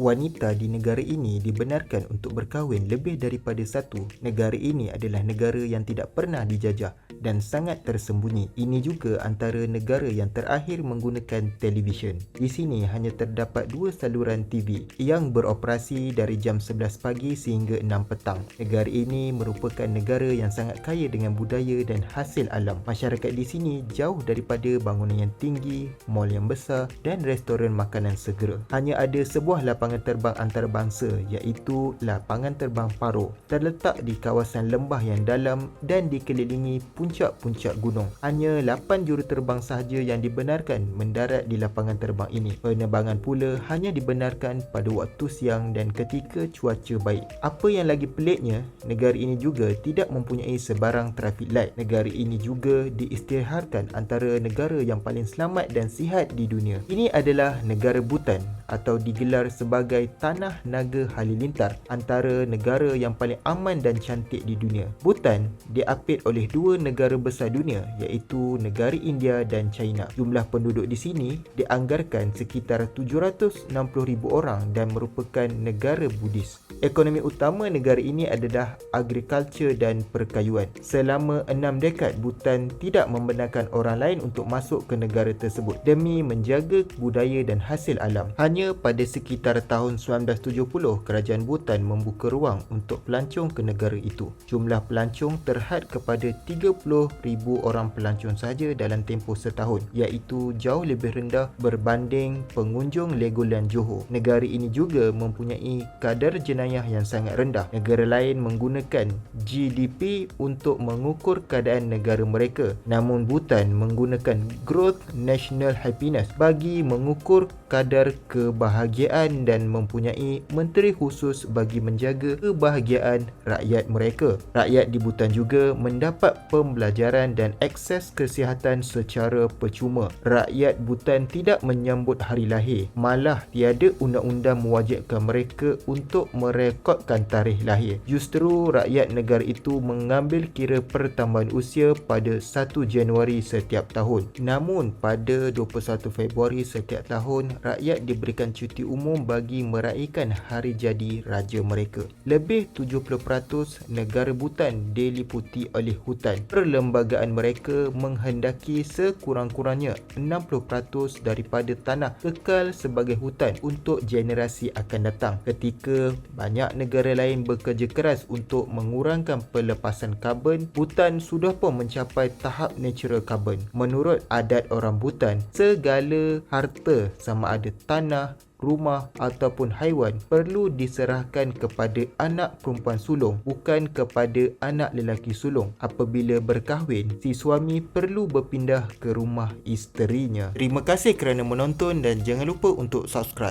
Wanita di negara ini dibenarkan untuk berkahwin lebih daripada satu. Negara ini adalah negara yang tidak pernah dijajah dan sangat tersembunyi. Ini juga antara negara yang terakhir menggunakan televisyen. Di sini hanya terdapat dua saluran TV yang beroperasi dari jam 11 pagi sehingga 6 petang. Negara ini merupakan negara yang sangat kaya dengan budaya dan hasil alam. Masyarakat di sini jauh daripada bangunan yang tinggi, mall yang besar dan restoran makanan segera. Hanya ada sebuah lapangan terbang antarabangsa iaitu Lapangan Terbang Paro. Terletak di kawasan lembah yang dalam dan dikelilingi puncak-puncak gunung. Hanya 8 juruterbang sahaja yang dibenarkan mendarat di lapangan terbang ini. Penerbangan pula hanya dibenarkan pada waktu siang dan ketika cuaca baik. Apa yang lagi peliknya, negara ini juga tidak mempunyai sebarang traffic light. Negara ini juga diisytiharkan antara negara yang paling selamat dan sihat di dunia. Ini adalah negara Bhutan atau digelar sebagai Tanah Naga Halilintar, antara negara yang paling aman dan cantik di dunia. Bhutan diapit oleh dua negara besar dunia iaitu negara India dan China. Jumlah penduduk di sini dianggarkan sekitar 760,000 orang dan merupakan negara Buddhis. Ekonomi utama negara ini adalah agrikultur dan perkayuan. Selama 6 dekad, Bhutan tidak membenarkan orang lain untuk masuk ke negara tersebut demi menjaga budaya dan hasil alam. Hanya pada sekitar tahun 1970, kerajaan Bhutan membuka ruang untuk pelancong ke negara itu. Jumlah pelancong terhad kepada 30,000 orang pelancong sahaja dalam tempoh setahun, iaitu jauh lebih rendah berbanding pengunjung Legoland Johor. Negara ini juga mempunyai kadar jenayah yang sangat rendah. Negara lain menggunakan GDP untuk mengukur keadaan negara mereka, namun Bhutan menggunakan Growth National Happiness bagi mengukur kadar kebahagiaan dan mempunyai menteri khusus bagi menjaga kebahagiaan rakyat mereka. Rakyat di Bhutan juga mendapat pembelajaran dan akses kesihatan secara percuma. Rakyat Bhutan tidak menyambut hari lahir, malah tiada undang-undang mewajibkan mereka untuk merekodkan tarikh lahir. Justru rakyat negara itu mengambil kira pertambahan usia pada 1 Januari setiap tahun. Namun pada 21 Februari setiap tahun, rakyat diberikan cuti umum bagi meraihkan hari jadi raja mereka. Lebih 70% negara Bhutan diliputi oleh hutan. Perlembagaan mereka menghendaki sekurang-kurangnya 60% daripada tanah kekal sebagai hutan untuk generasi akan datang. Ketika banyak negara lain bekerja keras untuk mengurangkan pelepasan karbon, Bhutan sudah pun mencapai tahap natural carbon. Menurut adat orang Bhutan, segala harta sama ada tanah, rumah ataupun haiwan perlu diserahkan kepada anak perempuan sulung, bukan kepada anak lelaki sulung. Apabila berkahwin, si suami perlu berpindah ke rumah isterinya. Terima kasih kerana menonton dan jangan lupa untuk subscribe.